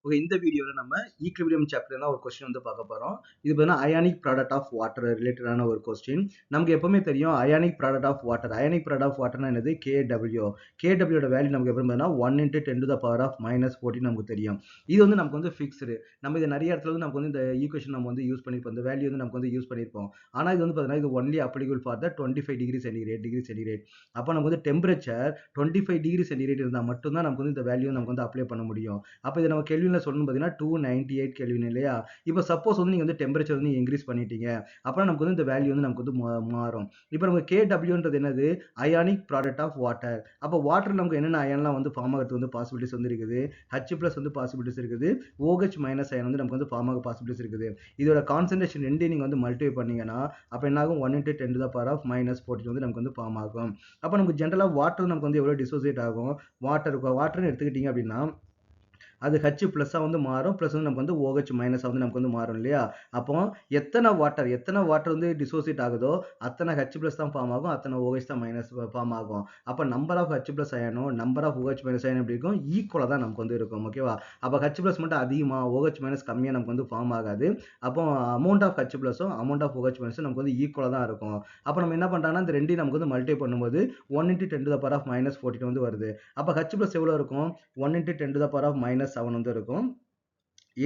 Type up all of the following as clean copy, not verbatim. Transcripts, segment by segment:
Okay, இந்த வீடியோல நம்ம ஈக்விலிபிரியம் சாப்டர்ல ஒரு கொஸ்டின் வந்து பார்க்க போறோம். இது பார்த்தீங்கன்னா அயானிக் ப்ராடக்ட் ஆஃப் வாட்டர் ரிலேட்டடான ஒரு கொஸ்டின். நமக்கு எப்பவுமே தெரியும் ionic product of water. Ionic product of வாட்டர்னா என்னது? KW. KW ஓட வேல்யூ நமக்கு எப்பவும் பார்த்தீங்கன்னா 1 × 10⁻⁻14 நமக்கு தெரியும். இது வந்து நமக்கு வந்து ஃபிக்ஸ்டு. நம்ம இது நிறைய இடத்துல வந்து நமக்கு வந்து இந்த ஈக்குவேஷன் நம்ம வந்து யூஸ் பண்ணிருப்போம். இந்த வேல்யூ வந்து நமக்கு வந்து யூஸ் பண்ணிருப்போம். ஆனா இது வந்து பார்த்தீங்கன்னா இது only applicable for the 25 degree centigrade. அப்போ நமக்கு வந்து டெம்பரேச்சர் 25 டிகிரி சென்டிகிரேட் இருந்தால் மட்டும்தான் நமக்கு வந்து இந்த வேல்யூ நமக்கு வந்து அப்ளை பண்ண முடியும். அப்போ இதை நம்ம கெல்வின்ல சொல்லணும் பார்த்தீங்கன்னா 298 கெல்வின் இல்லையா? இப்போ சப்போஸ் வந்து நீங்கள் வந்து டெம்பரேச்சர் வந்து இன்க்ரீஸ் பண்ணிட்டீங்க அப்படின்னா நமக்கு வந்து இந்த வேல்யூ வந்து நமக்கு வந்து மாறும். இப்போ நமக்கு KWன்றது என்னது? Ionic product of water. அப்போ வாட்டர் நமக்கு என்னென்ன அயன்லாம் வந்து ஃபார்ம் ஆகிறது வந்து பாசிபிலிட்டிஸ் வந்து இருக்குது. H+ வந்து பாசிபிலிட்டிஸ் இருக்குது. OH- அயன் வந்து நமக்கு வந்து ஃபார்ம் ஆக பாசிபிலிட்டிஸ் இருக்குது. இதோட கான்சன்ட்ரேஷன் ரெண்டையும் நீங்கள் வந்து மல்டிப்ளை பண்ணீங்கன்னா அப்போ என்ன ஆகும்? 1 × 10⁻⁻14 வந்து நமக்கு வந்து ஃபார்ம் ஆகும். அப்போ நமக்கு ஜென்ரலாக வாட்டர் நமக்கு வந்து எவ்வளோ டிசோசியேட் ஆகும்? வாட்டர்னு எடுத்துக்கிட்டீங்க அப்படின்னா அது H+ வந்து மாறும். ப்ளஸ் வந்து நமக்கு வந்து OH- வந்து நமக்கு வந்து மாறும் இல்லையா? அப்போ எத்தனை வாட்டர் வந்து டிசோசியேட் ஆகுதோ அத்தனை H+ தான் ஃபார்ம் ஆகும், அத்தனை OH தான் மைனஸ் ஃபார்ம் ஆகும். அப்போ நம்பர் ஆஃப் H+ அயனும் நம்பர் ஆஃப் OH- அயன் எப்படி இருக்கும்? ஈக்குவலாக தான் நமக்கு வந்து இருக்கும். ஓகேவா? அப்போ H+ மட்டும் அதிகமாக OH- கம்மியாக நமக்கு வந்து ஃபார்ம் ஆகாது. அப்போ அமௌண்ட் ஆஃப் H+ம் அமௌண்ட் ஆஃப் OH- நமக்கு வந்து ஈக்குவலாக தான் இருக்கும். அப்போ நம்ம என்ன பண்ணுறாங்கன்னா இந்த ரெண்டையும் நமக்கு வந்து மல்டிப்ளை பண்ணும்போது 1 × 10⁻⁻14 வந்து வருது. அப்போ H+ எவ்வளோ இருக்கும்? 1 × 10⁻⁻7 வந்து இருக்கும்.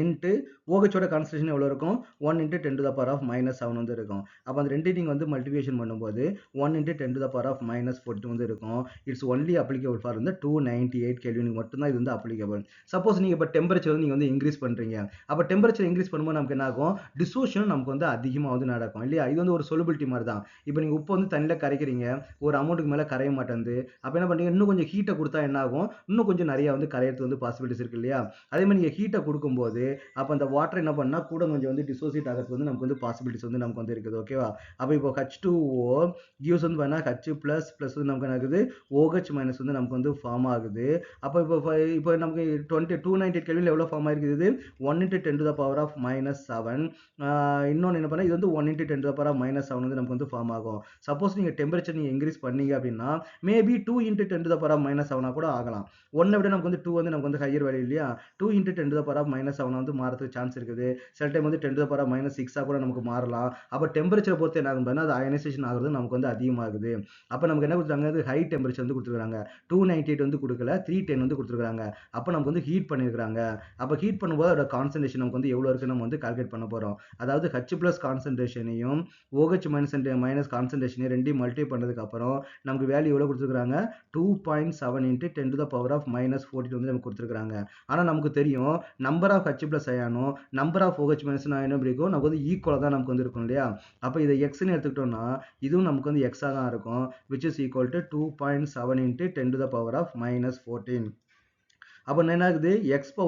இன்ட்டு OHோட கான்சன்ட்ரேஷன் எவ்வளோ இருக்கும்? 1 × 10⁻⁻7 வந்து இருக்கும். அப்போ அந்த ரெண்டையும் நீங்கள் வந்து மல்டிபிகேஷன் பண்ணும்போது 1 × 10⁻⁻14 வந்து இருக்கும். இட்ஸ் ஒன்லி அப்ளிகபிள் ஃபார் வந்து 298 கெல்வினுக்கு மட்டும்தான் இது வந்து அப்ளிகபிள். சப்போஸ் நீங்கள் இப்போ டெம்பரேச்சர் வந்து நீங்கள் வந்து இன்க்ரீஸ் பண்ணுறீங்க. அப்போ டெம்பரேச்சர் இன்க்ரீஸ் பண்ணும்போது நமக்கு என்ன ஆகும்? டிசோஷன் நமக்கு வந்து அதிகமாக வந்து நடக்கும் இல்லையா? இது வந்து ஒரு சொலுபிலிட்டி மாதிரி தான். இப்போ நீங்கள் உப்பு வந்து தண்ணியில் கரைக்கிறீங்க, ஒரு அமௌண்ட்டுக்கு மேலே கரைய மாட்டேங்குது. அப்போ என்ன பண்ணுறீங்க? இன்னும் கொஞ்சம் ஹீட்டை கொடுத்தா என்ன ஆகும்? இன்னும் கொஞ்சம் நிறைய வந்து கரையிறது வந்து பாசிபிலிட்டிஸ் இருக்கு இல்லையா? அதே மாதிரி நீங்கள் ஹீட்டை கொடுக்கும்போது அப்போ அந்த வாட்டர் என்ன பண்ணா கூட கொஞ்சம் வந்து டிசோசியேட் ஆகிறது வந்து நமக்கு வந்து பாசிபிலிட்டிஸ் வந்து நமக்கு வந்து இருக்குது. ஓகேவா? அப்போ இப்போ H2O கிவ்ஸ் வந்து பார்த்தீங்கன்னா H+ ப்ளஸ் வந்து நமக்கு என்ன ஆகுது? OH- வந்து நமக்கு வந்து ஃபார்ம் ஆகுது. அப்போ இப்போ நமக்கு 298 கெல்வின்ல எவ்வளோ ஃபார்ம் ஆயிருக்குது? 1 × 10⁻⁻7. இன்னொன்று என்ன பண்ணால் இது வந்து 1 × 10⁻⁻7 வந்து நமக்கு வந்து ஃபார்ம் ஆகும். சப்போஸ் நீங்கள் டெம்பரேச்சர் நீங்கள் இன்க்ரீஸ் பண்ணீங்க அப்படின்னா மேபி 2 × 10⁻⁻7 கூட ஆகலாம். 1 விட நமக்கு வந்து 2 வந்து நமக்கு வந்து ஹையர் வேல்யூ இல்லையா? 2 × 10⁻⁻7 வந்து மாறதுக்கு சான்ஸ் இருக்குது. சில டைம் வந்து 10⁻⁻6 கூட நமக்கு மாறலாம். அப்போ டெம்பரேச்சரை பொறுத்து என்ன ஆகும்? அது அயனைசேஷன் ஆகுறது நமக்கு வந்து அதிகமாகுது. அப்போ நமக்கு என்ன கொடுத்துருக்காங்க? ஹை டெம்பரேச்சர் வந்து கொடுத்துருக்காங்க. 298 வந்து கொடுக்கல, 310 வந்து கொடுத்துருக்காங்க. அப்போ நமக்கு வந்து ஹீட் பண்ணியிருக்காங்க. அப்போ ஹீட் பண்ணும்போது அதோட கான்சன்ட்ரேஷன் நமக்கு வந்து எவ்வளோ இருக்குன்னு நம்ம வந்து கால்குலேட் பண்ண போகிறோம். அதாவது H+ கான்சன்ட்ரேஷனையும் OH- கான்சன்ட்ரேஷனையும் ரெண்டையும் மல்டிப்ளை பண்ணதுக்கு அப்புறம் நமக்கு வேல்யூ எவ்வளோ கொடுத்துருக்காங்க? 2.7 × 10⁻⁻14 வந்து நமக்கு கொடுத்துருக்காங்க. ஆனால் நமக்கு தெரியும் நம்பர் ஆஃப் H+ அயனும் நம்பர் ஆஃப் OH- அயனும் எப்படி இருக்கும்? நமக்கு வந்து ஈக்குவலாக தான் நமக்கு வந்து இருக்கும் இல்லையா? அப்போ இதை எக்ஸ்ன்னு எடுத்துக்கிட்டோம்னா இதுவும் நமக்கு வந்து எக்ஸாக தான் இருக்கும். which is equal to 2.7 × 10⁻⁻14. அப்போ என்ன ஆகுது? x⁴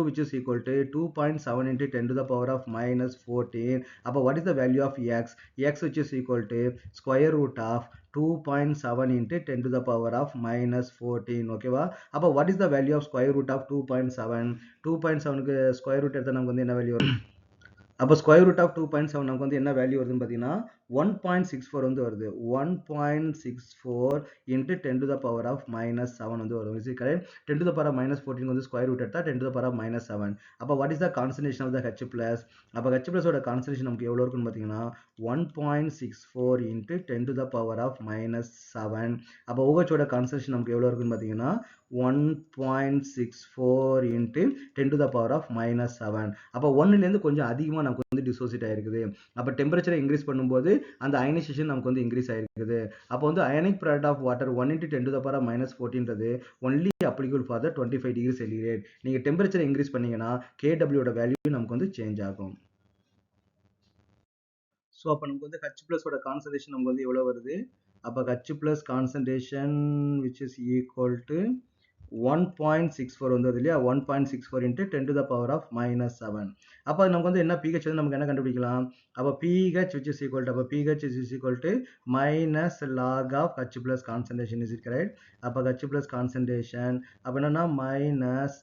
which is equal to 2.7 × 10⁻⁻14. அப்போ what is the value of x? X which is equal to square root of 2.7 × 10⁻⁻14. ஓகேவா? அப்போ what is the value of square root of 2.7? 2.7க்கு square root எடுத்தால் நமக்கு வந்து என்ன வேல்யூ வரும்? அப்போ ஸ்கொயர் ரூட் ஆஃப் 2.7 நமக்கு வந்து என்ன வேல்யூ வருதுன்னு பார்த்தீங்கன்னா 1.64 வந்து வருது. 1.64 × 10⁻⁻7 வந்து வரும். Is it correct? 10⁻⁻14 வந்து ஸ்கொயர் ரூட் எடுத்தா 10⁻⁻7. அப்போ what is the concentration of the H+? அப்போ H+ ஓட கான்சன்ட்ரேஷன் நமக்கு எவ்வளோ இருக்குன்னு பார்த்தீங்கன்னா 1.64 × 10⁻⁻7. அப்போ OH ஓட கான்சன்ட்ரேஷன் நமக்கு எவ்வளோ இருக்குன்னு பார்த்தீங்கன்னா 1.64 × 10⁻⁻7. அப்போ 1லேருந்து கொஞ்சம் அதிகமாக நமக்கு வந்து டிசோசியேட் ஆயிருக்குது. அப்போ டெம்பரேச்சரை இன்க்ரீஸ் பண்ணும்போது அந்த அயனைசேஷன் நமக்கு வந்து இன்க்ரீஸ் ஆயிருக்குது. அப்போ வந்து அயனிக் ப்ராடக்ட் ஆஃப் வாட்டர் 1 × 10⁻⁻14ன்றது only applicable for the 25 degree centigrade. நீங்கள் டெம்பரேச்சரை இன்க்ரீஸ் பண்ணீங்கன்னா KW ஓட வேல்யூ நமக்கு வந்து சேஞ்ச் ஆகும். ஸோ அப்போ நமக்கு வந்து H+ ஓட கான்சன்ட்ரேஷன் நமக்கு வந்து எவ்வளோ வருது? அப்போ H+ concentration which is equal to 1.64 வந்து வருது இல்லையா? 1.64 × 10⁻⁻7. அப்போ நமக்கு வந்து என்ன pH வந்து நமக்கு என்ன கண்டுபிடிக்கலாம்? அப்போ pH which is equal to அப்போ pH is equal to minus log of H+ concentration. Is it correct? அப்போ H+ concentration அப்போ என்னன்னா minus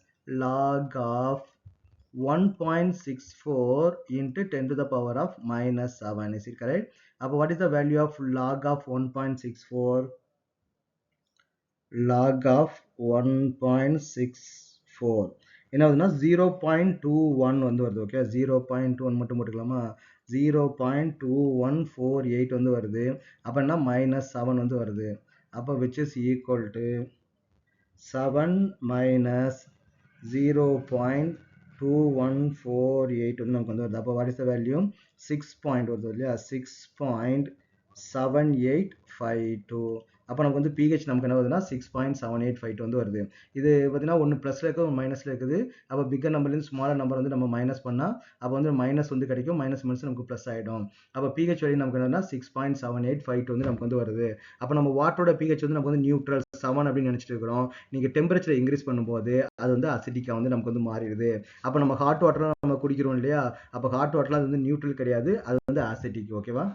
log of 1.64 × 10⁻⁻7. Is it correct? அப்போ what is the value of log of 1.64? log of 1.64 என்ன ஆகுதுன்னா 0.21 வந்து வருது. Okay 0.21 மட்டும் போட்டுக்கலாமா? 0.2148 வந்து வருது. அப்ப என்ன -7 வந்து வருது. அப்ப which is equal to 7 minus 0.2148 வந்து நமக்கு வந்து வருது. அப்போ what is the value? 6 point வருது இல்லையா? 6.7852. அப்போ நமக்கு வந்து pH நமக்கு என்ன வருதுன்னா 6.7852 வந்து வருது. இது பார்த்தீங்கன்னா ஒன்று ப்ளஸ்ல இருக்குது, ஒரு மைனஸ்ல இருக்குது. அப்போ பிக்கர் நம்பர்லேருந்து ஸ்மாலர் நம்பர் வந்து நம்ம மைனஸ் பண்ணால் அப்போ வந்து மைனஸ் வந்து கிடைக்கும். மைனஸ் மைனஸ் நமக்கு ப்ளஸ் ஆகிடும். அப்போ pH வேல்யூ நமக்கு என்னன்னா 6.7852 வந்து நமக்கு வந்து வருது. அப்போ நம்ம வாட்டரோட pH வந்து நமக்கு வந்து நியூட்ரல் 7 அப்படின்னு நினச்சிட்டு இருக்கிறோம். நீங்கள் டெம்பரேச்சர் இன்க்ரீஸ் பண்ணும்போது அது வந்து அசிடிக்காக வந்து நமக்கு வந்து மாறிடுது. அப்போ நம்ம ஹாட் வாட்டர் நம்ம குடிக்கிறோம் இல்லையா? அப்போ ஹாட் வாட்டர்லாம் அது வந்து நியூட்ரல் கிடையாது, அது வந்து அசிடிக். ஓகேவா?